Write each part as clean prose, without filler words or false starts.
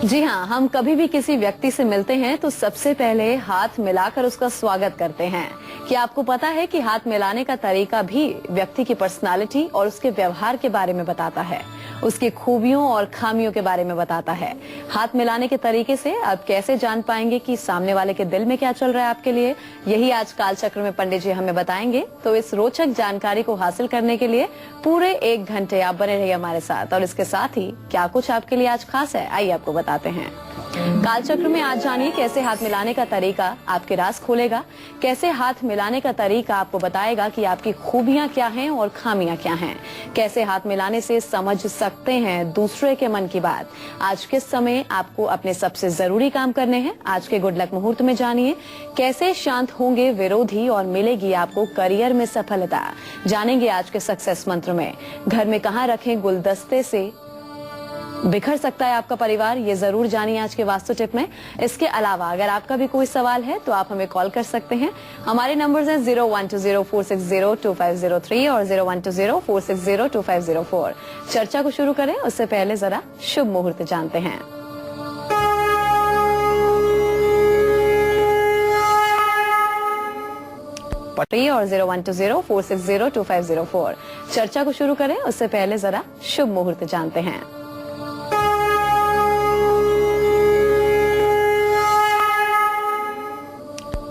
जी हाँ, हम कभी भी किसी व्यक्ति से मिलते हैं तो सबसे पहले हाथ मिलाकर उसका स्वागत करते हैं। क्या आपको पता है कि हाथ मिलाने का तरीका भी व्यक्ति की पर्सनालिटी और उसके व्यवहार के बारे में बताता है, उसकी खूबियों और खामियों के बारे में बताता है। हाथ मिलाने के तरीके से आप कैसे जान पाएंगे कि सामने वाले के दिल में क्या चल रहा है आपके लिए, यही आज कालचक्र में पंडित जी हमें बताएंगे। तो इस रोचक जानकारी को हासिल करने के लिए पूरे 1 घंटे आप बने रहिए हमारे साथ, और इसके साथ ही क्या कुछ आपके लिए आज खास है, आइए आपको बताते हैं। कालचक्र में आज जानिए कैसे हाथ मिलाने का तरीका आपके राज खोलेगा, कैसे हाथ मिलाने का तरीका आपको बताएगा कि आपकी खूबियां क्या हैं और खामियां क्या हैं, कैसे हाथ मिलाने से समझ सकते हैं दूसरे के मन की बात, आज किस समय आपको अपने सबसे जरूरी काम करने हैं, आज के गुड लक मुहूर्त में जानिए कैसे शांत होंगे विरोधी और मिलेगी आपको करियर में सफलता, जानेंगे आज के सक्सेस मंत्र में घर में कहाँ रखें गुलदस्ते से बिखर सकता है आपका परिवार, ये जरूर जानिए आज के वास्तु टिप में। इसके अलावा अगर आपका भी कोई सवाल है तो आप हमें कॉल कर सकते हैं। हमारे नंबर्स हैं 012046025003 और 012046025004। चर्चा को शुरू करें उससे पहले जरा शुभ मुहूर्त जानते हैं। और 012046025004। चर्चा को शुरू करें उससे पहले जरा शुभ मुहूर्त जानते हैं।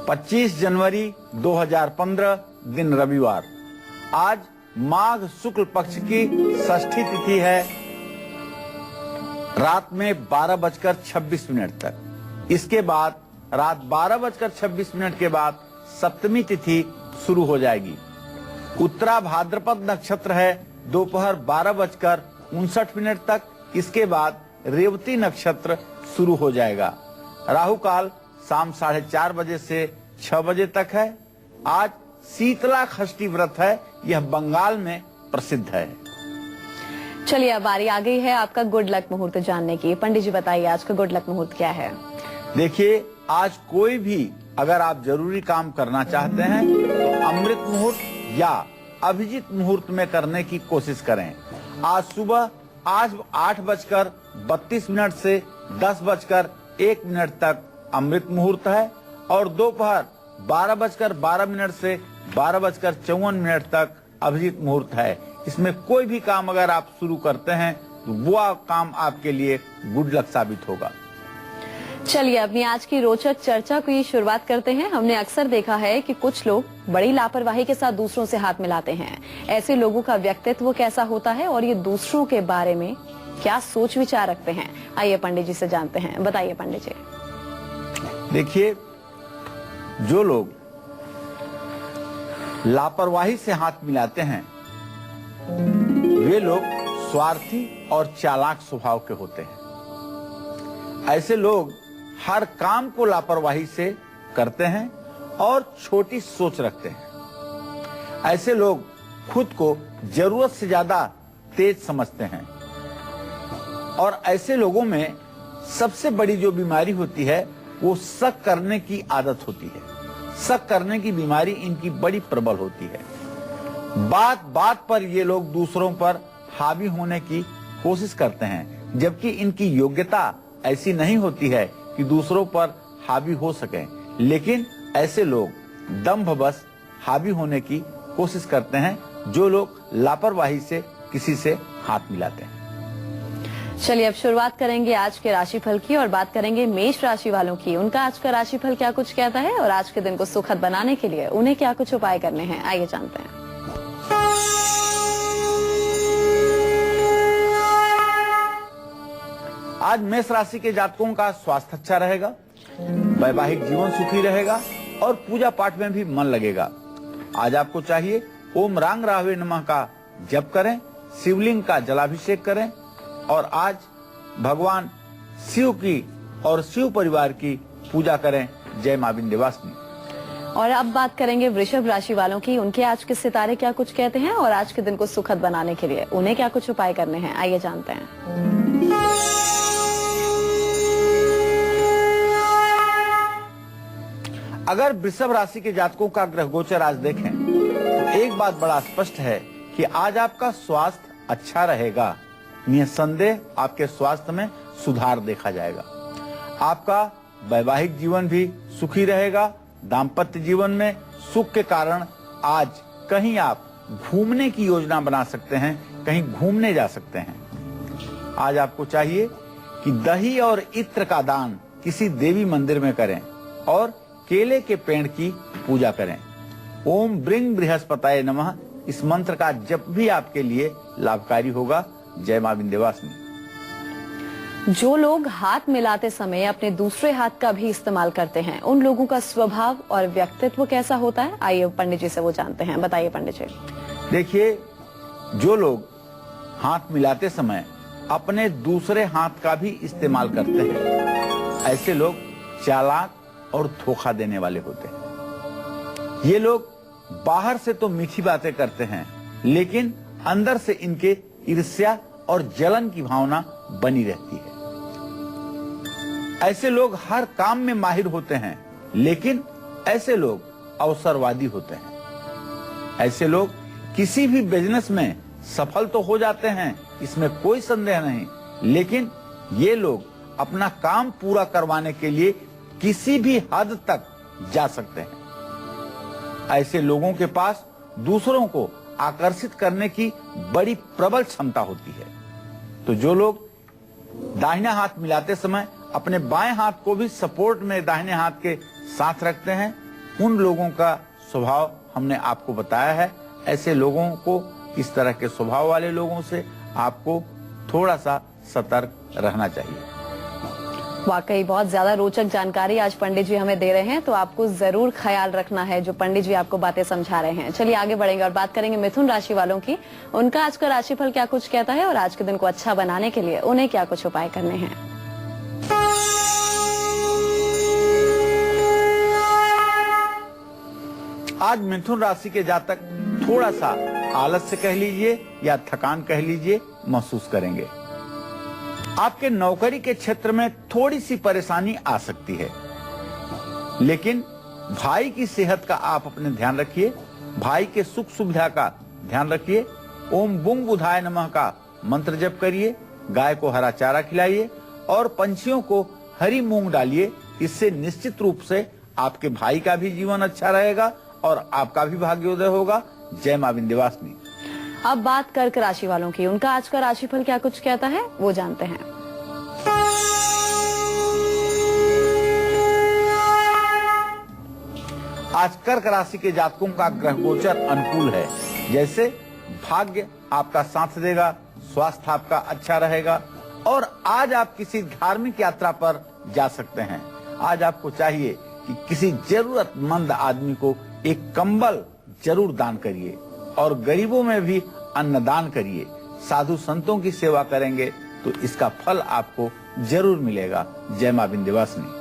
25 जनवरी 2015 दिन रविवार। आज माघ शुक्ल पक्ष की षष्ठी तिथि है, रात में 12:26 तक। इसके बाद रात 12:26 के बाद सप्तमी तिथि शुरू हो जाएगी। उत्तरा भाद्रपद नक्षत्र है दोपहर 12:59 तक। इसके बाद रेवती नक्षत्र शुरू हो जाएगा। राहु काल शाम 4:30 बजे से 6 बजे तक है। आज शीतला षष्ठी व्रत है, यह बंगाल में प्रसिद्ध है। चलिए अब बारी आ गई है आपका गुड लक मुहूर्त जानने की। पंडित जी बताइए आज का गुड लक मुहूर्त क्या है। देखिए, आज कोई भी अगर आप जरूरी काम करना चाहते हैं तो अमृत मुहूर्त या अभिजीत मुहूर्त में करने की कोशिश करें। आज सुबह 8:32 से 10:01 तक अमृत मुहूर्त है और दोपहर 12:12 से 12:54 तक अभिजीत मुहूर्त है। इसमें कोई भी काम अगर आप शुरू करते हैं तो वो काम आपके लिए गुड लक साबित होगा। चलिए अपनी आज की रोचक चर्चा की शुरुआत करते हैं। हमने अक्सर देखा है कि कुछ लोग बड़ी लापरवाही के साथ दूसरों से हाथ मिलाते हैं। ऐसे लोगों का व्यक्तित्व कैसा होता है और ये दूसरों के बारे में क्या सोच विचार रखते हैं, आइए पंडित जी से जानते हैं। बताइए पंडित जी। देखिए, जो लोग लापरवाही से हाथ मिलाते हैं वे लोग स्वार्थी और चालाक स्वभाव के होते हैं। ऐसे लोग हर काम को लापरवाही से करते हैं और छोटी सोच रखते हैं। ऐसे लोग खुद को जरूरत से ज्यादा तेज समझते हैं और ऐसे लोगों में सबसे बड़ी जो बीमारी होती है वो शक करने की आदत होती है। शक करने की बीमारी इनकी बड़ी प्रबल होती है। बात बात पर ये लोग दूसरों पर हावी होने की कोशिश करते हैं, जबकि इनकी योग्यता ऐसी नहीं होती है कि दूसरों पर हावी हो सके। लेकिन ऐसे लोग दंभवश हावी होने की कोशिश करते हैं, जो लोग लापरवाही से किसी से हाथ मिलाते हैं। चलिए अब शुरुआत करेंगे आज के राशिफल की और बात करेंगे मेष राशि वालों की। उनका आज का राशिफल क्या कुछ कहता है और आज के दिन को सुखद बनाने के लिए उन्हें क्या कुछ उपाय करने हैं, आइए जानते हैं। आज मेष राशि के जातकों का स्वास्थ्य अच्छा रहेगा, वैवाहिक जीवन सुखी रहेगा और पूजा पाठ में भी मन लगेगा। आज आपको चाहिए ओम रांग राहवे नमः का जप करें, शिवलिंग का जलाभिषेक करें और आज भगवान शिव की और शिव परिवार की पूजा करें। जय मां विंध्यवासिनी। और अब बात करेंगे वृषभ राशि वालों की। उनके आज के सितारे क्या कुछ कहते हैं और आज के दिन को सुखद बनाने के लिए उन्हें क्या कुछ उपाय करने हैं, आइए जानते हैं। अगर वृषभ राशि के जातकों का ग्रह गोचर आज देखें तो एक बात बड़ा स्पष्ट है कि आज आपका स्वास्थ्य अच्छा रहेगा। निसंदेह आपके स्वास्थ्य में सुधार देखा जाएगा। आपका वैवाहिक जीवन भी सुखी रहेगा। दाम्पत्य जीवन में सुख के कारण आज कहीं आप घूमने की योजना बना सकते हैं, कहीं घूमने जा सकते हैं। आज आपको चाहिए कि दही और इत्र का दान किसी देवी मंदिर में करें और केले के पेड़ की पूजा करें। ओम ब्रिंग बृहस्पताय नमः इस मंत्र का जप भी आपके लिए लाभकारी होगा। जय मां विंध्यवासिनी। जो लोग हाथ मिलाते समय अपने दूसरे हाथ का भी इस्तेमाल करते हैं, उन लोगों का स्वभाव और व्यक्तित्व कैसा होता है? आइए पंडित जी से वो जानते हैं। बताइए पंडित जी। देखिए, जो लोग हाथ मिलाते समय अपने दूसरे हाथ का भी इस्तेमाल करते हैं, ऐसे लोग चालाक और धोखा देने वाले होते हैं। ये लोग बाहर से तो मीठी बातें करते हैं, लेकिन अंदर से इनके ईर्ष्या और जलन की भावना बनी रहती है। ऐसे लोग हर काम में माहिर होते हैं, लेकिन ऐसे लोग अवसरवादी होते हैं। ऐसे लोग किसी भी बिजनेस में सफल तो हो जाते हैं, इसमें कोई संदेह नहीं, लेकिन ये लोग अपना काम पूरा करवाने के लिए किसी भी हद तक जा सकते हैं। ऐसे लोगों के पास दूसरों को आकर्षित करने की बड़ी प्रबल क्षमता होती है। तो जो लोग दाहिना हाथ मिलाते समय अपने बाएं हाथ को भी सपोर्ट में दाहिने हाथ के साथ रखते हैं, उन लोगों का स्वभाव हमने आपको बताया है। ऐसे लोगों को, इस तरह के स्वभाव वाले लोगों से आपको थोड़ा सा सतर्क रहना चाहिए। वाकई बहुत ज्यादा रोचक जानकारी आज पंडित जी हमें दे रहे हैं, तो आपको जरूर ख्याल रखना है जो पंडित जी आपको बातें समझा रहे हैं। चलिए आगे बढ़ेंगे और बात करेंगे मिथुन राशि वालों की। उनका आज का राशिफल क्या कुछ कहता है और आज के दिन को अच्छा बनाने के लिए उन्हें क्या कुछ उपाय करने हैं। आज मिथुन राशि के जातक थोड़ा सा आलस्य कह लीजिए या थकान कह लीजिए महसूस करेंगे। आपके नौकरी के क्षेत्र में थोड़ी सी परेशानी आ सकती है, लेकिन भाई की सेहत का आप अपने ध्यान रखिए। भाई के सुख सुविधा का ध्यान रखिए। ओम बुंग बुधाय नमः का मंत्र जप करिए। गाय को हरा चारा खिलाइए और पंछियों को हरी मूंग डालिए। इससे निश्चित रूप से आपके भाई का भी जीवन अच्छा रहेगा और आपका भी भाग्योदय होगा। जय मां विंध्यवासिनी। अब बात कर्क राशि वालों की। उनका आज का राशिफल क्या कुछ कहता है वो जानते हैं। आज कर्क राशि के जातकों का ग्रह गोचर अनुकूल है। जैसे भाग्य आपका साथ देगा, स्वास्थ्य आपका अच्छा रहेगा और आज आप किसी धार्मिक यात्रा पर जा सकते हैं। आज आपको चाहिए कि किसी जरूरतमंद आदमी को एक कंबल जरूर दान करिए और गरीबों में भी अन्नदान करिए। साधु संतों की सेवा करेंगे तो इसका फल आपको जरूर मिलेगा। जय मां विंध्यवासिनी।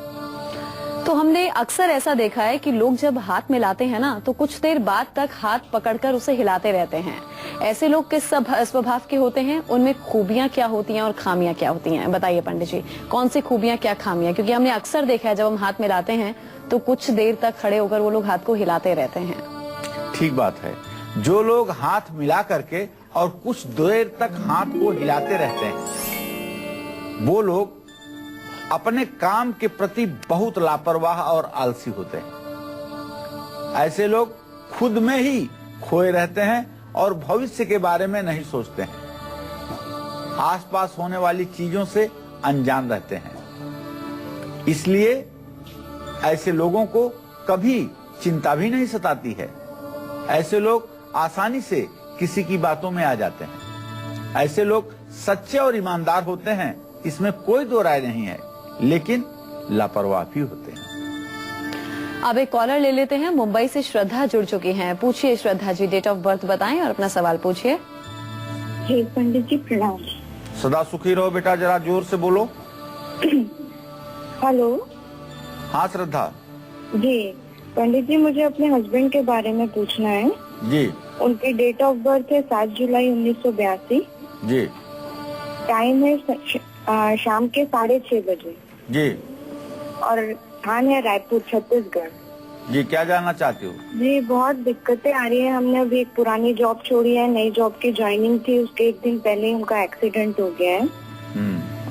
तो हमने अक्सर ऐसा देखा है कि लोग जब हाथ मिलाते हैं ना, तो कुछ देर बाद तक हाथ पकड़कर उसे हिलाते रहते हैं। ऐसे लोग किस स्वभाव के होते हैं? उनमें खूबियां क्या होती हैं और खामियां क्या होती हैं? बताइए पंडित जी, कौन सी खूबियां क्या खामियां? क्योंकि हमने अक्सर देखा है जब हम हाथ मिलाते हैं तो कुछ देर तक खड़े होकर वो लोग हाथ को हिलाते रहते हैं। ठीक बात है। जो लोग हाथ मिला करके और कुछ देर तक हाथ को हिलाते रहते हैं, वो लोग अपने काम के प्रति बहुत लापरवाह और आलसी होते हैं। ऐसे लोग खुद में ही खोए रहते हैं और भविष्य के बारे में नहीं सोचते हैं। आसपास होने वाली चीजों से अनजान रहते हैं। इसलिए ऐसे लोगों को कभी चिंता भी नहीं सताती है। ऐसे लोग आसानी से किसी की बातों में आ जाते हैं। ऐसे लोग सच्चे और ईमानदार होते हैं, इसमें कोई दो राय नहीं है, लेकिन लापरवाह भी होते हैं। अब एक कॉलर ले लेते हैं। मुंबई से श्रद्धा जुड़ चुकी हैं। पूछिए Shraddha ji, date of birth बताएं और अपना सवाल पूछिए। जी पंडित जी प्रणाम। सदा सुखी रहो बेटा, जरा जोर से बोलो। हेलो। हाँ श्रद्धा जी पंडित जी, मुझे अपने हस्बैंड के बारे में पूछना है जी। उनकी डेट ऑफ बर्थ है 7 जुलाई 1982। जी। टाइम है शाम के 6:30 बजे जी। और स्थान है रायपुर, छत्तीसगढ़। जी, क्या जानना चाहते हो? जी बहुत दिक्कतें आ रही है। हमने अभी एक पुरानी जॉब छोड़ी है, नई जॉब की ज्वाइनिंग थी, उसके एक दिन पहले ही उनका एक्सीडेंट हो गया है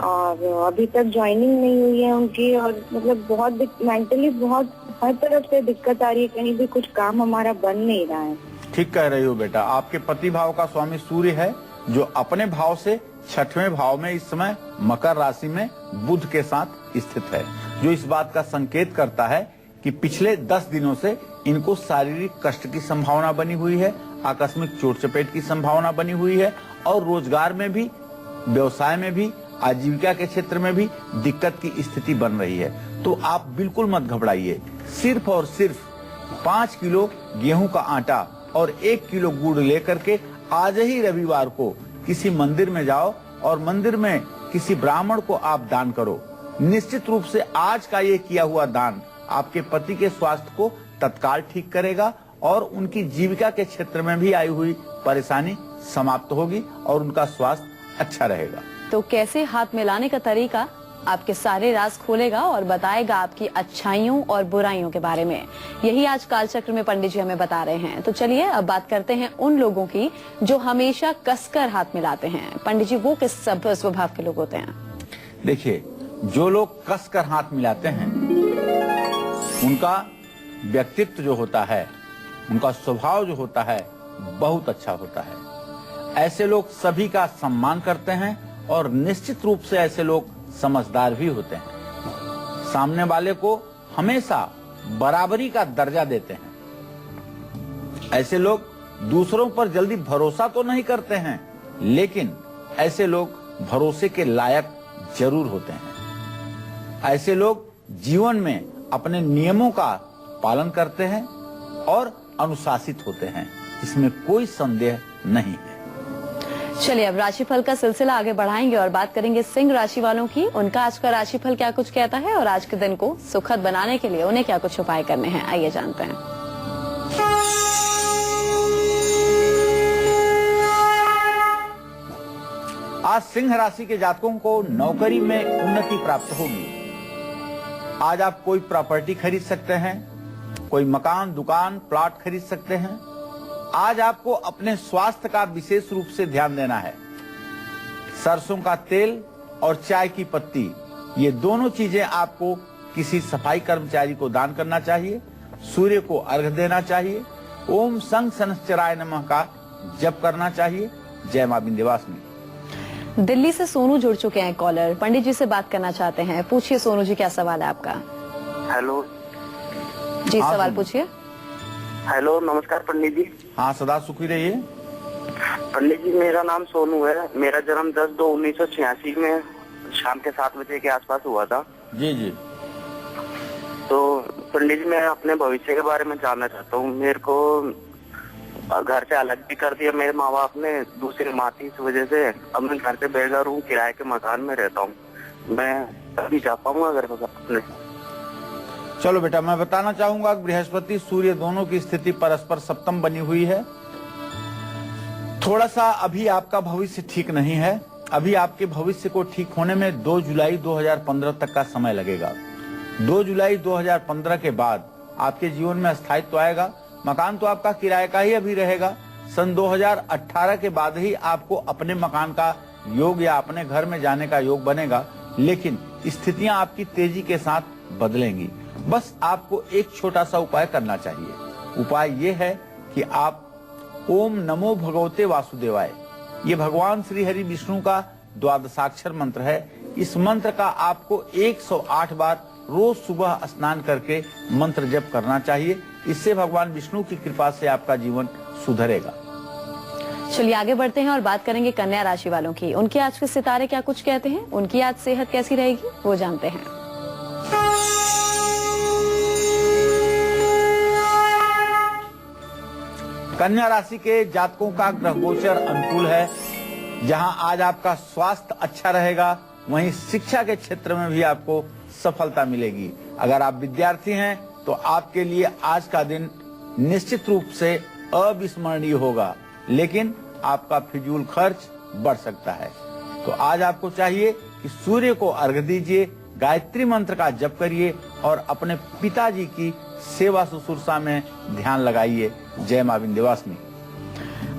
और अभी तक ज्वाइनिंग नहीं हुई है उनकी, और मतलब बहुत मेंटली बहुत हर तरफ से दिक्कत आ रही है, कहीं भी कुछ काम हमारा बन नहीं रहा है। ठीक कह रही हो बेटा, आपके पति भाव का स्वामी सूर्य है जो अपने भाव से 6वें भाव में इस समय मकर राशि में बुध के साथ स्थित है, जो इस बात का संकेत करता है कि पिछले 10 दिनों से इनको शारीरिक कष्ट की संभावना बनी हुई है, आकस्मिक चोट चपेट की संभावना बनी हुई है और रोजगार में भी, व्यवसाय में भी, आजीविका के क्षेत्र में भी दिक्कत की स्थिति बन रही है। तो आप बिल्कुल मत घबराइए, सिर्फ और सिर्फ 5 किलो गेहूं का आटा और 1 किलो गुड़ लेकर के आज ही रविवार को किसी मंदिर में जाओ और मंदिर में किसी ब्राह्मण को आप दान करो। निश्चित रूप से आज का ये किया हुआ दान आपके पति के स्वास्थ्य को तत्काल ठीक करेगा और उनकी जीविका के क्षेत्र में भी आई हुई परेशानी समाप्त होगी और उनका स्वास्थ्य अच्छा रहेगा। तो कैसे हाथ मिलाने का तरीका आपके सारे राज खोलेगा और बताएगा आपकी अच्छाइयों और बुराइयों के बारे में, यही आज कालचक्र में पंडित जी हमें बता रहे हैं। तो चलिए अब बात करते हैं उन लोगों की जो हमेशा कसकर हाथ मिलाते हैं। पंडित जी, वो किस स्वभाव के लोग होते हैं? देखिए, जो लोग कसकर हाथ मिलाते हैं उनका व्यक्तित्व जो होता है, उनका स्वभाव जो होता है बहुत अच्छा होता है। ऐसे लोग सभी का सम्मान करते हैं और निश्चित रूप से ऐसे लोग समझदार भी होते हैं। सामने वाले को हमेशा बराबरी का दर्जा देते हैं। ऐसे लोग दूसरों पर जल्दी भरोसा तो नहीं करते हैं, लेकिन ऐसे लोग भरोसे के लायक जरूर होते हैं। ऐसे लोग जीवन में अपने नियमों का पालन करते हैं और अनुशासित होते हैं, इसमें कोई संदेह नहीं है। चलिए अब राशिफल का सिलसिला आगे बढ़ाएंगे और बात करेंगे सिंह राशि वालों की। उनका आज का राशिफल क्या कुछ कहता है और आज के दिन को सुखद बनाने के लिए उन्हें क्या कुछ उपाय करने हैं, आइए जानते हैं। आज सिंह राशि के जातकों को नौकरी में उन्नति प्राप्त होगी। आज आप कोई प्रॉपर्टी खरीद सकते हैं, कोई मकान, दुकान, प्लॉट खरीद सकते हैं। आज आपको अपने स्वास्थ्य का विशेष रूप से ध्यान देना है। सरसों का तेल और चाय की पत्ती, ये दोनों चीजें आपको किसी सफाई कर्मचारी को दान करना चाहिए। सूर्य को अर्घ्य देना चाहिए। ओम संग शनश्चराय नमः का जप करना चाहिए। जय मां विंध्यवासिनी। दिल्ली से सोनू जुड़ चुके हैं कॉलर, पंडित जी से बात करना चाहते हैं। पूछिए सोनू जी, क्या सवाल है आपका? हेलो जी, सवाल पूछिए। हेलो, नमस्कार पंडित जी। हाँ, सदा सुखी रहिए। पंडित जी, मेरा नाम सोनू है। मेरा जन्म 10/2/1986 में शाम के 7 बजे के आसपास हुआ था। जी जी। तो पंडित जी, मैं अपने भविष्य के बारे में जानना चाहता हूँ। मेरे को घर से अलग भी कर दिया मेरे माँ बाप ने, दूसरी माँ थी, इस वजह से अब मैं घर से बेघर हूँ, किराए के मकान में रहता हूँ। मैं अभी जा पाऊंगा घर अपने? चलो बेटा, मैं बताना चाहूंगा कि बृहस्पति सूर्य दोनों की स्थिति परस्पर सप्तम बनी हुई है। थोड़ा सा अभी आपका भविष्य ठीक नहीं है। अभी आपके भविष्य को ठीक होने में 2 जुलाई 2015 तक का समय लगेगा। 2 जुलाई 2015 के बाद आपके जीवन में स्थायित्व आएगा। मकान तो आपका किराए का ही अभी रहेगा। सन 2018 के बाद ही आपको अपने मकान का योग या अपने घर में जाने का योग बनेगा, लेकिन स्थितियां आपकी तेजी के साथ बदलेंगी। बस आपको एक छोटा सा उपाय करना चाहिए। उपाय ये है कि आप ओम नमो भगवते वासुदेवाय, ये भगवान श्री हरि विष्णु का द्वादशाक्षर मंत्र है। इस मंत्र का आपको 108 बार रोज सुबह स्नान करके मंत्र जप करना चाहिए। इससे भगवान विष्णु की कृपा से आपका जीवन सुधरेगा। चलिए आगे बढ़ते हैं और बात करेंगे कन्या राशि वालों की। उनके आज के सितारे क्या कुछ कहते हैं, उनकी आज सेहत कैसी रहेगी, वो जानते हैं। कन्या राशि के जातकों का ग्रह गोचर अनुकूल है। जहां आज आपका स्वास्थ्य अच्छा रहेगा, वहीं शिक्षा के क्षेत्र में भी आपको सफलता मिलेगी। अगर आप विद्यार्थी हैं तो आपके लिए आज का दिन निश्चित रूप से अविस्मरणीय होगा, लेकिन आपका फिजूल खर्च बढ़ सकता है। तो आज आपको चाहिए कि सूर्य को अर्घ्य दीजिए, गायत्री मंत्र का जप करिए और अपने पिताजी की सेवा शुश्रूषा में ध्यान लगाइए। जय मां विंध्यवासिनी।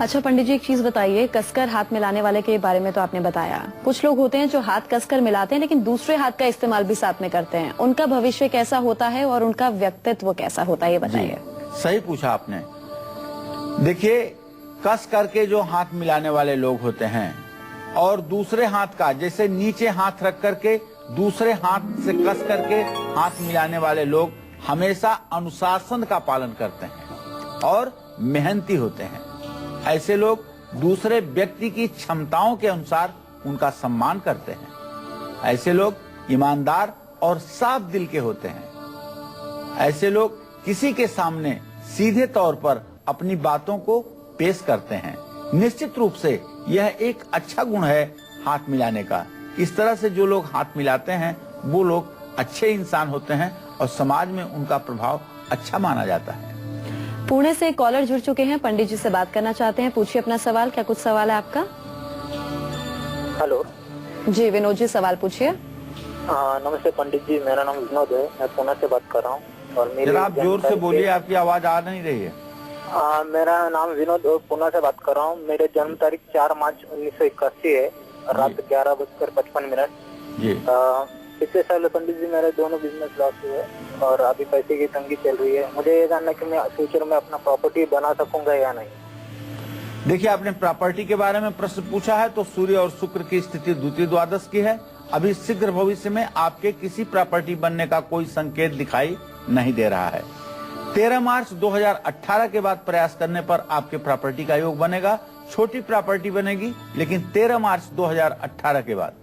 अच्छा पंडित जी, एक चीज बताइए, कसकर हाथ मिलाने वाले के बारे में तो आपने बताया, कुछ लोग होते हैं जो हाथ कसकर मिलाते हैं लेकिन दूसरे हाथ का इस्तेमाल भी साथ में करते हैं, उनका भविष्य कैसा होता है और उनका व्यक्तित्व कैसा होता है, ये बताइए। सही पूछा आपने। देखिए, कस करके जो हाथ मिलाने वाले लोग होते हैं और दूसरे हाथ का, जैसे नीचे हाथ रख करके दूसरे हाथ से कस करके हाथ मिलाने वाले लोग हमेशा अनुशासन का पालन करते हैं और मेहनती होते हैं। ऐसे लोग दूसरे व्यक्ति की क्षमताओं के अनुसार उनका सम्मान करते हैं। ऐसे लोग ईमानदार और साफ दिल के होते हैं। ऐसे लोग किसी के सामने सीधे तौर पर अपनी बातों को पेश करते हैं। निश्चित रूप से यह एक अच्छा गुण है हाथ मिलाने का। इस तरह से जो लोग हाथ मिलाते हैं वो लोग अच्छे इंसान होते हैं और समाज में उनका प्रभाव अच्छा माना जाता है। पुणे से कॉलर जुड़ चुके हैं, पंडित जी से बात करना चाहते हैं, पूछिए अपना सवाल। क्या कुछ सवाल है आपका? हेलो जी विनोद जी, सवाल पूछिए। नमस्ते पंडित जी, मेरा नाम विनोद है, मैं पुणे से बात कर रहा हूँ। और मेरी जरा आप जोर से बोलिए, आपकी आवाज आ नहीं रही है। मेरा नाम विनोद और पुणे से बात कर रहा हूँ। मेरे जन्म तारीख 4 मार्च 1981 है, रात 11:55। जी। पिछले साल पंडित जी मेरे दोनों बिजनेस लॉस हुए और अभी पैसे की तंगी चल रही है। मुझे ये जानना कि मैं फ्यूचर में अपना प्रॉपर्टी बना सकूंगा या नहीं। देखिए, आपने प्रॉपर्टी के बारे में प्रश्न पूछा है तो सूर्य और शुक्र की स्थिति द्वितीय द्वादश की है। अभी शीघ्र भविष्य में आपके किसी प्रॉपर्टी बनने का कोई संकेत दिखाई नहीं दे रहा है। 13 मार्च 2018 के बाद प्रयास करने पर आपके प्रॉपर्टी का योग बनेगा। छोटी प्रॉपर्टी बनेगी, लेकिन 13 मार्च 2018 के बाद।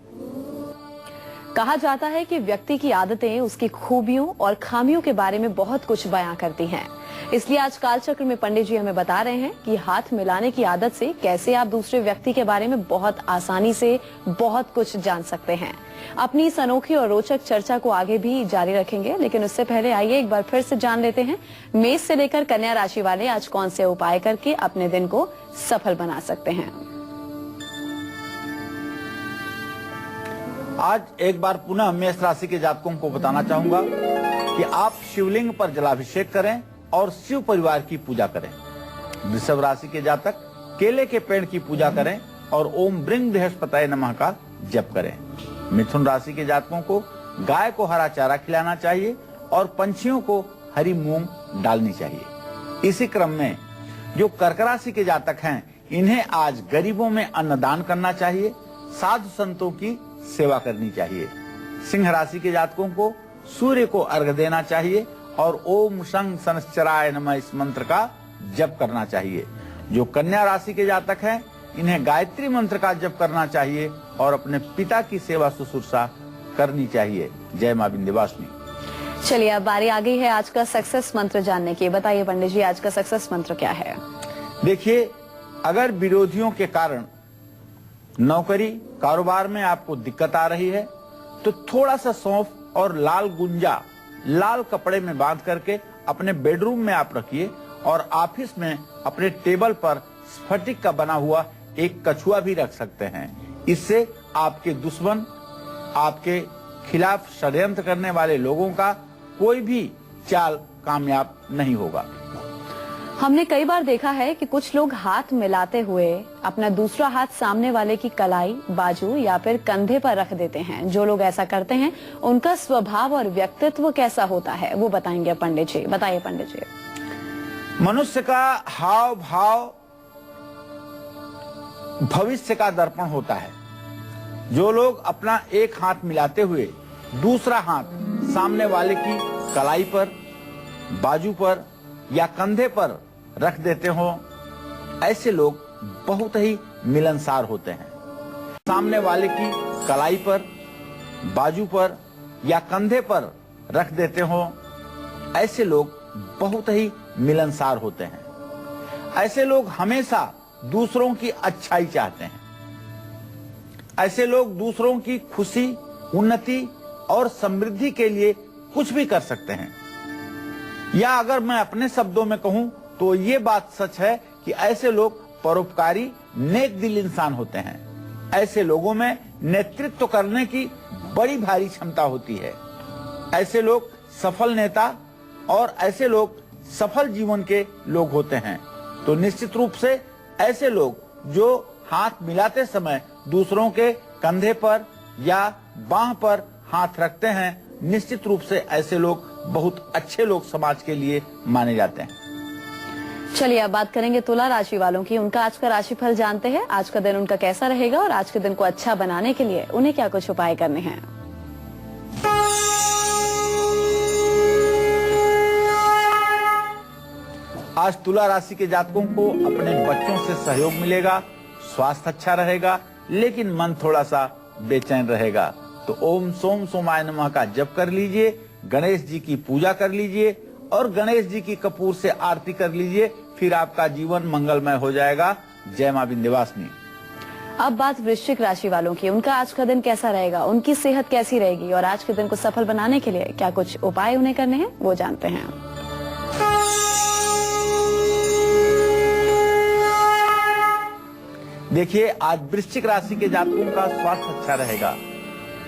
कहा जाता है कि व्यक्ति की आदतें उसकी खूबियों और खामियों के बारे में बहुत कुछ बयां करती हैं। इसलिए आज कालचक्र में पंडित जी हमें बता रहे हैं कि हाथ मिलाने की आदत से कैसे आप दूसरे व्यक्ति के बारे में बहुत आसानी से बहुत कुछ जान सकते हैं। अपनी इस अनोखी और रोचक चर्चा को आगे भी जारी रखेंगे, लेकिन उससे पहले आइए एक बार फिर से जान लेते हैं मेष से लेकर कन्या राशि वाले आज कौन से उपाय करके अपने दिन को सफल बना सकते हैं। आज एक बार पुनः मेष राशि के जातकों को बताना चाहूंगा कि आप शिवलिंग पर जलाभिषेक करें और शिव परिवार की पूजा करें। वृषभ राशि के जातक केले के पेड़ की पूजा करें और ओम ब्रिंग बृहस्पतये नमः का जप करें। मिथुन राशि के जातकों को गाय को हरा चारा खिलाना चाहिए और पंछियों को हरी मूंग डालनी चाहिए। इसी क्रम में जो कर्क राशि के जातक हैं, इन्हें आज गरीबों में अन्नदान करना चाहिए, साधु संतों की सेवा करनी चाहिए। सिंह राशि के जातकों को सूर्य को अर्घ्य देना चाहिए और ओम शं शनश्चराय नमः इस मंत्र का जप करना चाहिए। जो कन्या राशि के जातक हैं, इन्हें गायत्री मंत्र का जप करना चाहिए और अपने पिता की सेवा शुश्रूषा करनी चाहिए। जय मां विंध्यवासिनी। चलिए, अब बारी आ गई है आज का सक्सेस मंत्र जानने की। बताइए पंडित जी, आज का सक्सेस मंत्र क्या है? देखिए, अगर विरोधियों के कारण नौकरी कारोबार में आपको दिक्कत आ रही है तो थोड़ा सा सौंफ और लाल गुंजा लाल कपड़े में बांध करके अपने बेडरूम में आप रखिए और ऑफिस में अपने टेबल पर स्फटिक का बना हुआ एक कछुआ भी रख सकते हैं। इससे आपके दुश्मन, आपके खिलाफ षड्यंत्र करने वाले लोगों का कोई भी चाल कामयाब नहीं होगा। हमने कई बार देखा है कि कुछ लोग हाथ मिलाते हुए अपना दूसरा हाथ सामने वाले की कलाई, बाजू या फिर कंधे पर रख देते हैं। जो लोग ऐसा करते हैं उनका स्वभाव और व्यक्तित्व कैसा होता है, वो बताएंगे पंडित जी। बताइए पंडित जी। मनुष्य का हाव भाव भविष्य का दर्पण होता है। जो लोग अपना एक हाथ मिलाते हुए दूसरा हाथ सामने वाले की कलाई पर, बाजू पर या कंधे पर रख देते हो, ऐसे लोग बहुत ही मिलनसार होते हैं। सामने वाले की कलाई पर, बाजू पर या कंधे पर रख देते हो, ऐसे लोग बहुत ही मिलनसार होते हैं। ऐसे लोग हमेशा दूसरों की अच्छाई चाहते हैं। ऐसे लोग दूसरों की खुशी, उन्नति और समृद्धि के लिए कुछ भी कर सकते हैं। या अगर मैं अपने शब्दों में कहूं तो ये बात सच है कि ऐसे लोग परोपकारी, नेक दिल इंसान होते हैं। ऐसे लोगों में नेतृत्व करने की बड़ी भारी क्षमता होती है। ऐसे लोग सफल नेता और ऐसे लोग सफल जीवन के लोग होते हैं। तो निश्चित रूप से ऐसे लोग जो हाथ मिलाते समय दूसरों के कंधे पर या बाह पर हाथ रखते हैं, निश्चित रूप से ऐसे लोग बहुत अच्छे लोग समाज के लिए माने जाते हैं। चलिए अब बात करेंगे तुला राशि वालों की। उनका आज का राशिफल जानते हैं। आज का दिन उनका कैसा रहेगा और आज के दिन को अच्छा बनाने के लिए उन्हें क्या कुछ उपाय करने हैं। आज तुला राशि के जातकों को अपने बच्चों से सहयोग मिलेगा, स्वास्थ्य अच्छा रहेगा, लेकिन मन थोड़ा सा बेचैन रहेगा। तो ओम सोम सोमाय नमः का जप कर लीजिए, गणेश जी की पूजा कर लीजिए और गणेश जी की कपूर से आरती कर लीजिए, फिर आपका जीवन मंगलमय हो जाएगा। जय मां विंध्यवासिनी। अब बात वृश्चिक राशि वालों की। उनका आज का दिन कैसा रहेगा, उनकी सेहत कैसी रहेगी और आज के दिन को सफल बनाने के लिए क्या कुछ उपाय उन्हें करने हैं, वो जानते हैं। देखिए, आज वृश्चिक राशि के जातकों का स्वास्थ्य अच्छा रहेगा।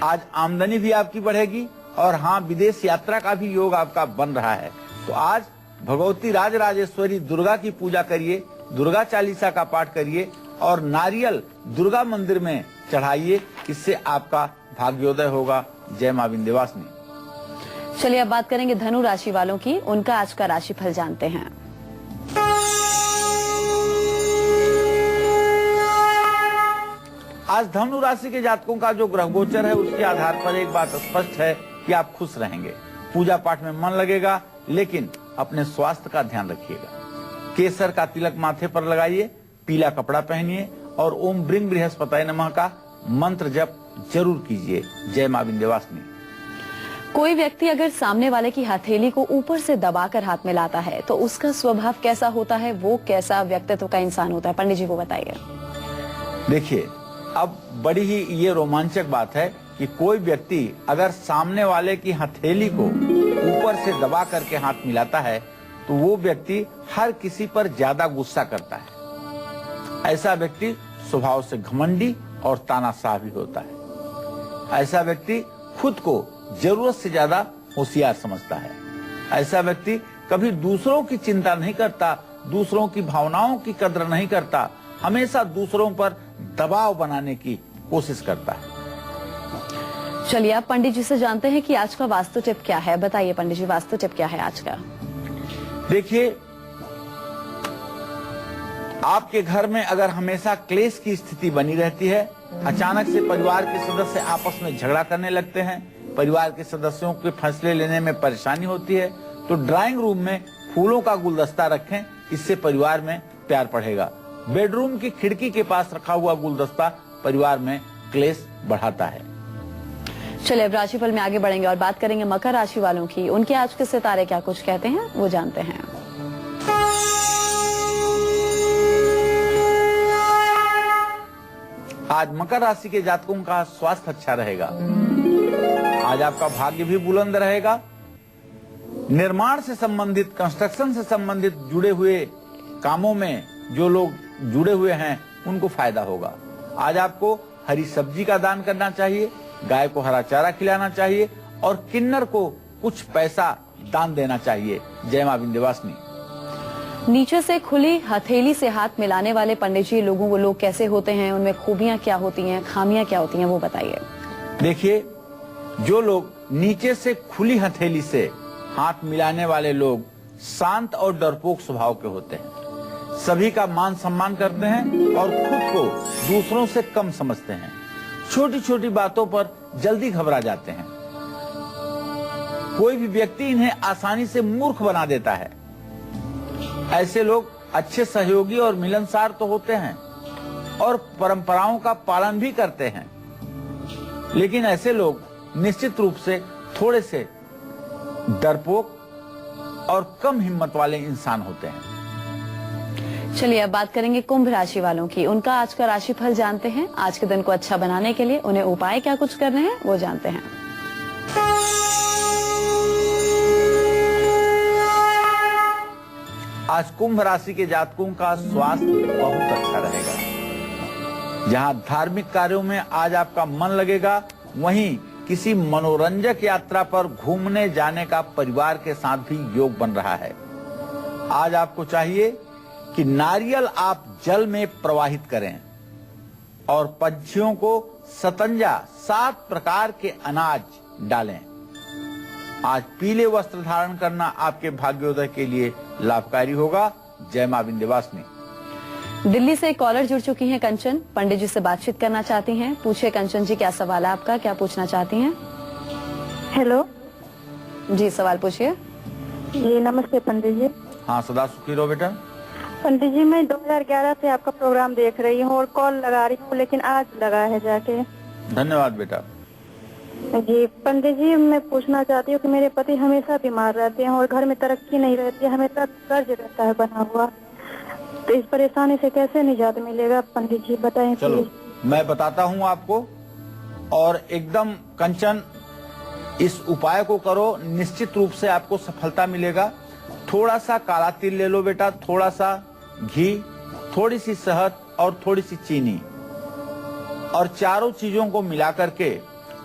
आज आमदनी भी आपकी बढ़ेगी और हाँ, विदेश यात्रा का भी योग आपका बन रहा है। तो आज भगवती राजराजेश्वरी दुर्गा की पूजा करिए, दुर्गा चालीसा का पाठ करिए और नारियल दुर्गा मंदिर में चढ़ाइए, इससे आपका भाग्योदय होगा। जय मां विंध्यवासिनी। चलिए अब बात करेंगे धनु राशि वालों की। उनका आज का राशिफल जानते हैं। आज धनु राशि के जातकों का जो ग्रह गोचर है, उसके आधार पर एक बात स्पष्ट है कि आप खुश रहेंगे, पूजा पाठ में मन लगेगा, लेकिन अपने स्वास्थ्य का ध्यान रखिएगा। केसर का तिलक माथे पर लगाइए, पीला कपड़ा पहनिए और ओम ब्रिंग बृहस्पताय नमः का मंत्र जप जरूर कीजिए। जय मां विंध्यवासिनी। कोई व्यक्ति अगर सामने वाले की हथेली को ऊपर से दबाकर हाथ में लाता है तो उसका स्वभाव कैसा होता है, वो कैसा व्यक्तित्व का इंसान होता है, पंडित जी को बताइए। देखिए, अब बड़ी ही ये रोमांचक बात है कि कोई व्यक्ति अगर सामने वाले की हथेली को ऊपर से दबा करके हाथ मिलाता है तो वो व्यक्ति हर किसी पर ज्यादा गुस्सा करता है। ऐसा व्यक्ति स्वभाव से घमंडी और तानाशाह भी होता है। ऐसा व्यक्ति खुद को जरूरत से ज्यादा होशियार समझता है। ऐसा व्यक्ति कभी दूसरों की चिंता नहीं करता, दूसरों की भावनाओं की कद्र नहीं करता, हमेशा दूसरों पर दबाव बनाने की कोशिश करता है। चलिए आप पंडित जी से जानते हैं कि आज का वास्तु टिप क्या है। बताइए पंडित जी, वास्तु टिप क्या है आज का। देखिए, आपके घर में अगर हमेशा क्लेश की स्थिति बनी रहती है, अचानक से परिवार के सदस्य आपस में झगड़ा करने लगते हैं, परिवार के सदस्यों के फैसले लेने में परेशानी होती है, तो ड्राइंग रूम में फूलों का गुलदस्ता रखें, इससे परिवार में प्यार बढ़ेगा। बेडरूम की खिड़की के पास रखा हुआ गुलदस्ता परिवार में क्लेश बढ़ाता है। चलिए अब राशिफल में आगे बढ़ेंगे और बात करेंगे मकर राशि वालों की। उनके आज के सितारे क्या कुछ कहते हैं, वो जानते हैं। आज मकर राशि के जातकों का स्वास्थ्य अच्छा रहेगा। आज आपका भाग्य भी बुलंद रहेगा। निर्माण से संबंधित, कंस्ट्रक्शन से संबंधित जुड़े हुए कामों में जो लोग जुड़े हुए हैं उनको फायदा होगा। आज आपको हरी सब्जी का दान करना चाहिए, गाय को हरा चारा खिलाना चाहिए और किन्नर को कुछ पैसा दान देना चाहिए। जय मां विंध्यवासिनी। नीचे से खुली हथेली से हाथ मिलाने वाले पंडित जी लोगों को लोग कैसे होते हैं, उनमें खूबियां क्या होती हैं, खामियां क्या होती हैं, वो बताइए। देखिए, जो लोग नीचे से खुली हथेली से हाथ मिलाने वाले लोग शांत और डरपोक स्वभाव के होते हैं, सभी का मान सम्मान करते हैं और खुद को दूसरों से कम समझते हैं, छोटी छोटी बातों पर जल्दी घबरा जाते हैं। कोई भी व्यक्ति इन्हें आसानी से मूर्ख बना देता है। ऐसे लोग अच्छे सहयोगी और मिलनसार तो होते हैं और परंपराओं का पालन भी करते हैं, लेकिन ऐसे लोग निश्चित रूप से थोड़े से डरपोक और कम हिम्मत वाले इंसान होते हैं। चलिए अब बात करेंगे कुंभ राशि वालों की। उनका आज का राशिफल जानते हैं। आज के दिन को अच्छा बनाने के लिए उन्हें उपाय क्या कुछ करने हैं, वो जानते हैं। आज कुंभ राशि के जातकों का स्वास्थ्य बहुत अच्छा रहेगा। जहां धार्मिक कार्यों में आज आपका मन लगेगा, वहीं किसी मनोरंजक यात्रा पर घूमने जाने का परिवार के साथ भी योग बन रहा है। आज आपको चाहिए कि नारियल आप जल में प्रवाहित करें और पंछियों को 7 प्रकार के अनाज डालें। आज पीले वस्त्र धारण करना आपके भाग्योदय के लिए लाभकारी होगा। जय मां विंध्यवासिनी। दिल्ली से एक कॉलर जुड़ चुकी हैं कंचन, पंडित जी से बातचीत करना चाहती हैं। पूछिए कंचन जी, क्या सवाल है आपका, क्या पूछना चाहती हैं? हेलो जी, सवाल पूछिए। जी नमस्ते पंडित जी। हाँ, सदा सुखी रहो बेटा। पंडित जी, मैं 2011 से आपका प्रोग्राम देख रही हूँ और कॉल लगा रही हूँ, लेकिन आज लगा है जाके। धन्यवाद बेटा। जी पंडित जी, मैं पूछना चाहती हूँ कि मेरे पति हमेशा बीमार रहते हैं और घर में तरक्की नहीं रहती है, हमेशा कर्ज रहता है बना हुआ। तो इस परेशानी से कैसे निजात मिलेगा पंडित जी, बताएं चलो प्लीज। मैं बताता हूँ आपको, और एकदम कंचन इस उपाय को करो, निश्चित रूप से आपको सफलता मिलेगा। थोड़ा सा काला तिल ले लो बेटा, थोड़ा सा घी, थोड़ी सी शहद और थोड़ी सी चीनी, और चारों चीजों को मिला करके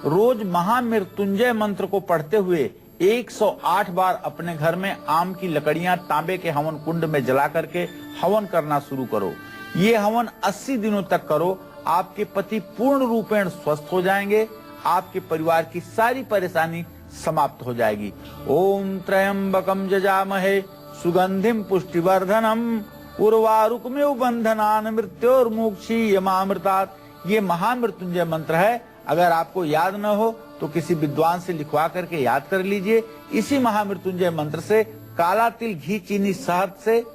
रोज महामृत्युंजय मंत्र को पढ़ते हुए 108 बार अपने घर में आम की लकड़ियां तांबे के हवन कुंड में जला करके हवन करना शुरू करो। ये हवन 80 दिनों तक करो। आपके पति पूर्ण रूपेण स्वस्थ हो जाएंगे, आपके परिवार की सारी परेशानी समाप्त हो जाएगी। ओम त्र्यंबकम जजामहे सुगंधिम पुष्टिवर्धनम उर्वारुकमेव बंधनान मृत्योर्मुक्षीयमामृतात्। ये महामृत्युंजय मंत्र है। अगर आपको याद न हो तो किसी विद्वान से लिखवा करके याद कर लीजिए। इसी महामृत्युंजय मंत्र से काला तिल, घी, चीनी, शहद से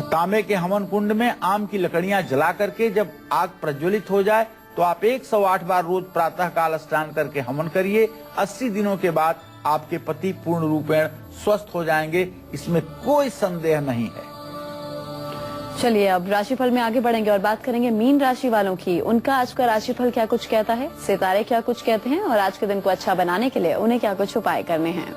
तांबे के हवन कुंड में आम की लकड़ियां जला करके जब आग प्रज्वलित हो जाए तो आप 108 बार रोज प्रातः काल स्नान करके हवन करिए। 80 दिनों के बाद आपके पति पूर्ण रूपेण स्वस्थ हो जाएंगे, इसमें कोई संदेह नहीं है। चलिए अब राशिफल में आगे बढ़ेंगे और बात करेंगे मीन राशि वालों की। उनका आज का राशिफल क्या कुछ कहता है, सितारे क्या कुछ कहते हैं, और आज के दिन को अच्छा बनाने के लिए उन्हें क्या कुछ उपाय करने हैं।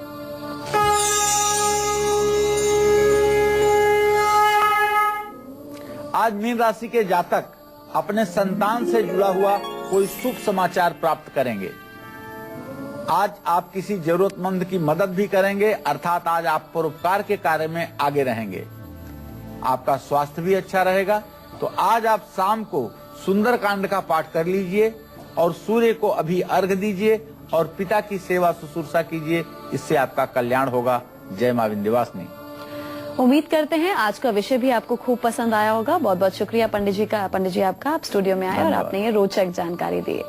आज मीन राशि के जातक अपने संतान से जुड़ा हुआ कोई शुभ समाचार प्राप्त करेंगे। आज आप किसी जरूरतमंद की मदद भी करेंगे, अर्थात आज आप परोपकार के कार्य में आगे रहेंगे। आपका स्वास्थ्य भी अच्छा रहेगा। तो आज आप शाम को सुंदरकांड का पाठ कर लीजिए और सूर्य को अभी अर्घ दीजिए और पिता की सेवा शुश्रूषा कीजिए, इससे आपका कल्याण होगा। जय मां विंध्यवासिनी। उम्मीद करते हैं आज का विषय भी आपको खूब पसंद आया होगा। बहुत बहुत शुक्रिया पंडित जी आपका, आप स्टूडियो में आए और आपने ये रोचक जानकारी दी।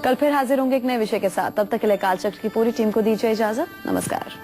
कल फिर हाजिर होंगे एक नए विषय के साथ। तब तक के लिए कालचक्र की पूरी टीम को दीजिए इजाजत। नमस्कार।